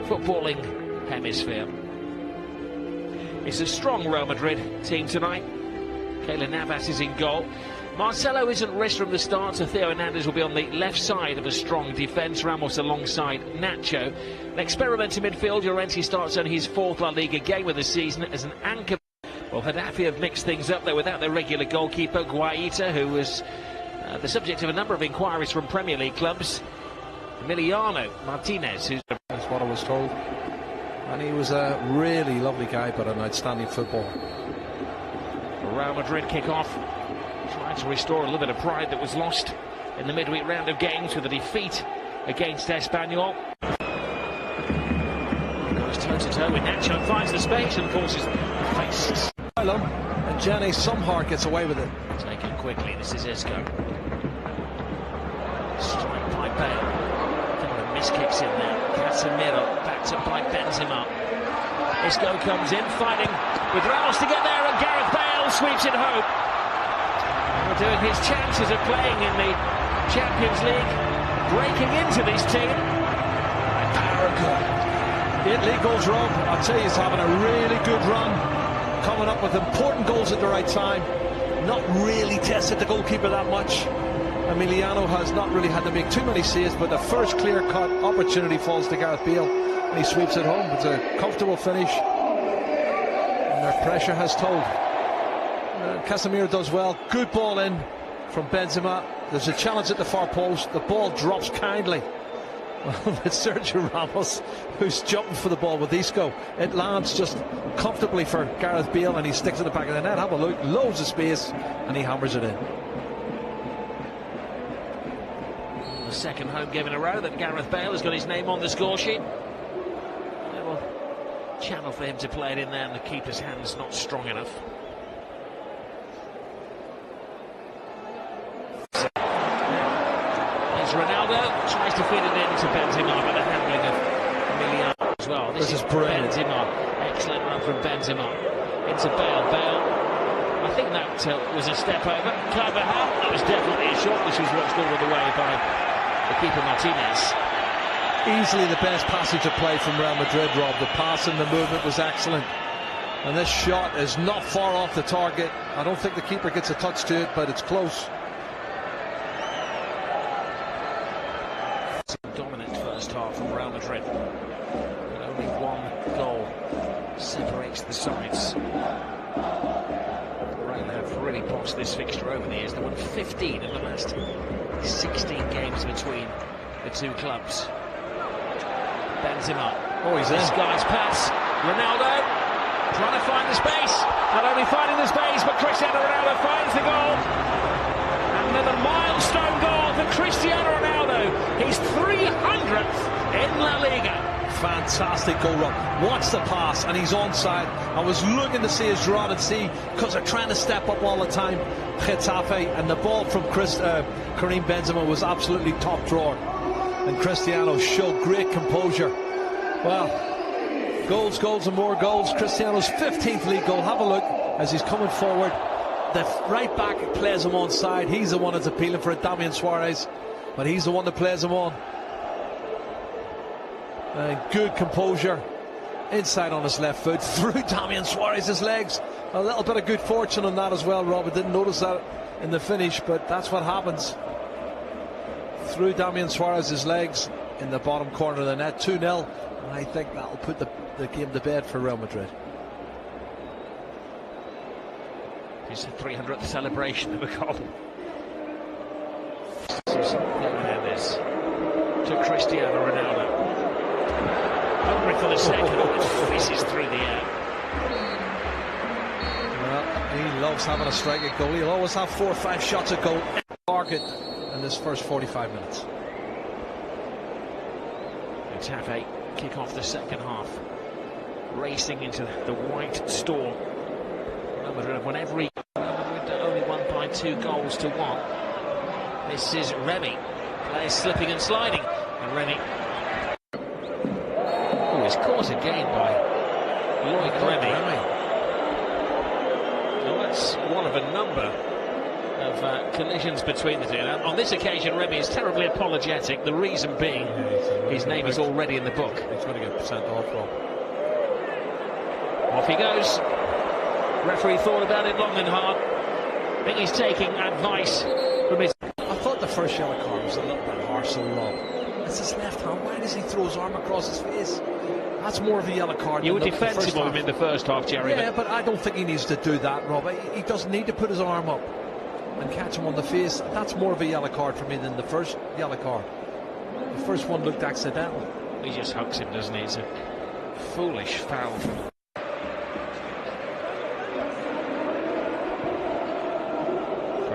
footballing hemisphere. It's a strong Real Madrid team tonight. Keylor Navas is in goal. Marcelo isn't risked from the start, so Theo Hernandez will be on the left side of a strong defence. Ramos alongside Nacho. An experiment in midfield. Llorente starts on his 4th La Liga game of the season as an anchor. Well, Getafe have mixed things up there without their regular goalkeeper, Guaita, who was the subject of a number of inquiries from Premier League clubs. Emiliano Martinez, who's... That's what I was told. And he was a really lovely guy, but an outstanding footballer. Real Madrid kick off, trying to restore a little bit of pride that was lost in the midweek round of games with a defeat against Espanyol. Goes toe-to-toe with Nacho, finds the space and forces the face. And Jenny somehow gets away with it. Taken quickly, this is Isco. Strike by Bale. A couple of miskicks in there. Casemiro backed up by Benzema. Isco comes in, fighting with Ramos to get there, and Gareth Bale sweeps it home. We're doing his chances of playing in the Champions League, breaking into this team. The 8 league goals wrong. I'll tell you, he's having a really good run, coming up with important goals at the right time. Not really tested the goalkeeper that much. Emiliano has not really had to make too many saves, but the first clear-cut opportunity falls to Gareth Bale, and he sweeps it home. It's a comfortable finish, and their pressure has told. Casemiro does well. Good ball in from Benzema. There's a challenge at the far post. The ball drops kindly. Well, it's Sergio Ramos who's jumping for the ball with Isco. It lands just comfortably for Gareth Bale, and he sticks in the back of the net. Have a look, loads of space, and he hammers it in. The second home game in a row that Gareth Bale has got his name on the score sheet. A little channel for him to play it in there, and the keeper's hand's not strong enough. Ronaldo tries to feed it in to Benzema, but the handling of Emiliano as well. This is brilliant. Benzema, excellent run from Benzema into Bale. Bale, I think that was a step over. Carvajal, that was definitely a shot. This was watched all the way by the keeper Martinez. Easily the best passage of play from Real Madrid, Rob. The pass and the movement was excellent, and this shot is not far off the target. I don't think the keeper gets a touch to it, but it's close. Dominant first half from Real Madrid, and only one goal separates the sides. Real have really bossed this fixture over the years. They won 15 of the last 16 games between the two clubs. Benzema, he's this guy's pass. Ronaldo trying to find the space, not only finding the space, but Cristiano Ronaldo finds the goal. Another milestone goal for Cristiano Ronaldo. He's 300th in La Liga. Fantastic goal run. Watch the pass, and he's onside. I was looking to see his rod and see, because they're trying to step up all the time, Getafe, and the ball from Karim Benzema was absolutely top drawer. And Cristiano showed great composure. Well, goals, goals, and more goals. Cristiano's 15th league goal. Have a look as he's coming forward. The right back plays him on side. He's the one that's appealing for it, Damian Suarez, but he's the one that plays him on. Good composure inside on his left foot through Damian Suarez's legs. A little bit of good fortune on that as well, Rob. I didn't notice that in the finish, but that's what happens. Through Damian Suarez's legs in the bottom corner of the net. 2-0, and I think that'll put the game to bed for Real Madrid. It's the 300th celebration of a goal. This to Cristiano Ronaldo. Hungry for the second, it fizzes through the air. Well, he loves having a strike at goal. He'll always have 4 or 5 shots at goal target in this first 45 minutes. Getafe kick off the second half, racing into the white storm. When every only won by 2 goals to 1. This is Remy. Players slipping and sliding, and Remy. Oh, he's caught again by Lloyd Remy. Well, that's one of a number of collisions between the two. And on this occasion, Remy is terribly apologetic, the reason being his name is already in the book. He's going to get sent off, Rob. Off he goes. Referee thought about it long and hard. I think he's taking advice from his... I thought the first yellow card was a little bit harsh, so Rob. It's his left hand. Why does he throw his arm across his face? That's more of a yellow card. You were defensive of him in the first half, Jerry. Yeah, but I don't think he needs to do that, Rob. He doesn't need to put his arm up and catch him on the face. That's more of a yellow card for me than the first yellow card. The first one looked accidental. He just hugs him, doesn't he? It's a foolish foul from...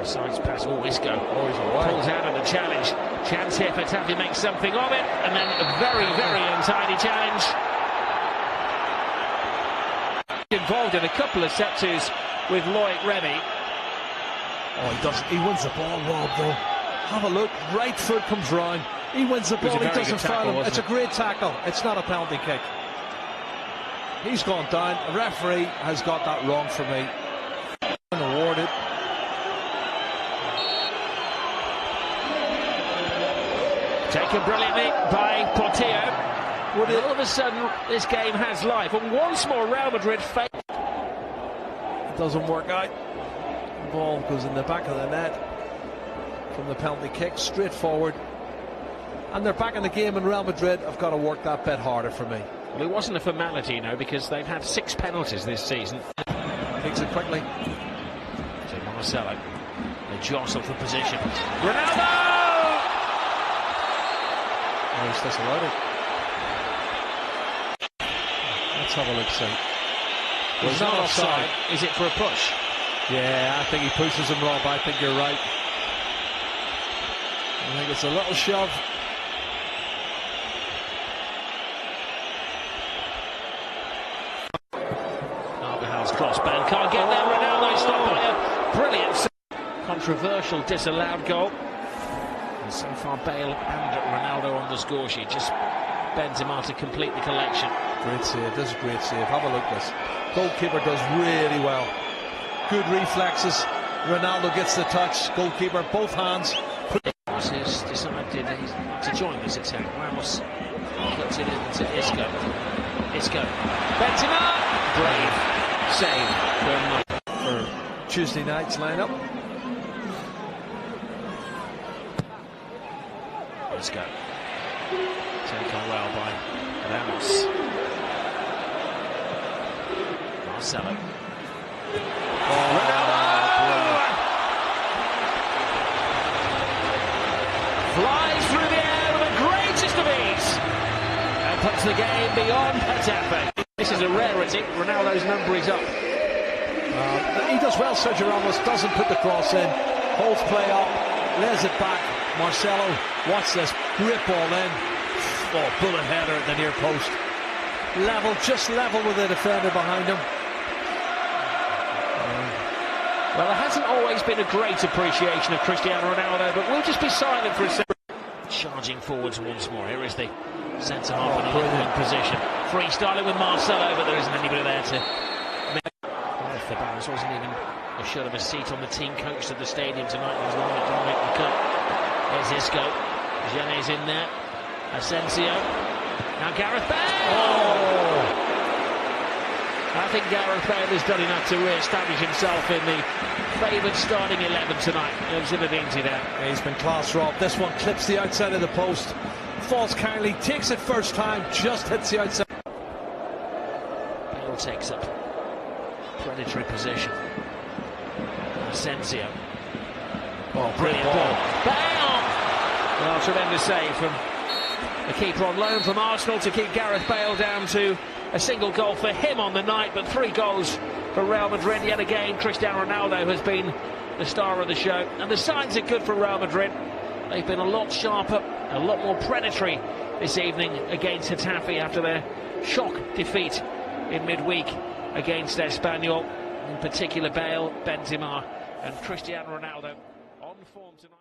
Sides pass, Isco pulls out of the challenge. Chance here for Getafe, makes something of it, and then a very, very untidy challenge. Involved in a couple of set-twos with Loic Remy. Oh, he doesn't. He wins the ball, Rob, though. Have a look. Right foot comes round. He wins the ball. He doesn't foul him. It's a great tackle. It's not a penalty kick. He's gone down. The referee has got that wrong for me. Awarded. Taken brilliantly by Portillo. All of a sudden, this game has life. And once more, Real Madrid fail. It doesn't work out. The ball goes in the back of the net from the penalty kick, straight forward. And they're back in the game, and Real Madrid have got to work that bit harder for me. Well, it wasn't a formality, you know, because they've had 6 penalties this season. Takes it quickly. To Marcelo. They jostle for position. Ronaldo! Oh, he's disallowed it. Let's have a look, see. Well, he's not offside. Is it for a push? Yeah, I think he pushes him, Rob. I think you're right. I think it's a little shove. Carvajal's crossband. Can't get there. Ronaldo stopped by a brilliant, controversial disallowed goal. And so far, Bale and Ronaldo on the score sheet. Just Benzema to complete the collection. Great save. This is a great save. Have a look at this. Goalkeeper does really well. Good reflexes. Ronaldo gets the touch. Goalkeeper, both hands. Ramos has decided to join this attack. Ramos cuts it into Isco. Isco. Benzema! Brave save for Tuesday night's lineup. Isco. Taken well by Ramos. Marcelo. Flies through the air with the greatest of ease and puts the game beyond Getafe. This is a rarity. Ronaldo's number is up. He does well. Sergio Ramos doesn't put the cross in, holds play up, lays it back. Marcelo, watch this, great ball in. Oh, bullet header at the near post. Level, just level with the defender behind him. Well, there hasn't always been a great appreciation of Cristiano Ronaldo, but we'll just be silent for a second. Charging forwards once more. Here is the centre half in a brilliant position. Freestyling with Marcelo, but there isn't anybody there to make. Well, if the balance wasn't even a shot of a seat on the team coach to the stadium tonight, there's one that can make the cut. There's Isco. Gene's in there. Asensio. Now Gareth Bale! Oh! I think Gareth Bale has done enough to re-establish himself in the favoured starting 11 tonight. There's Zinedine there. Yeah, he's been class, Rob. This one clips the outside of the post. Falls kindly, takes it first time, just hits the outside. Bale takes up predatory position. Asensio. Oh, brilliant ball. Bale! Well, tremendous save from the keeper on loan from Arsenal to keep Gareth Bale down to a single goal for him on the night, but 3 goals for Real Madrid yet again. Cristiano Ronaldo has been the star of the show, and the signs are good for Real Madrid. They've been a lot sharper, a lot more predatory this evening against Getafe after their shock defeat in midweek against Espanyol. In particular, Bale, Benzema and Cristiano Ronaldo on form tonight.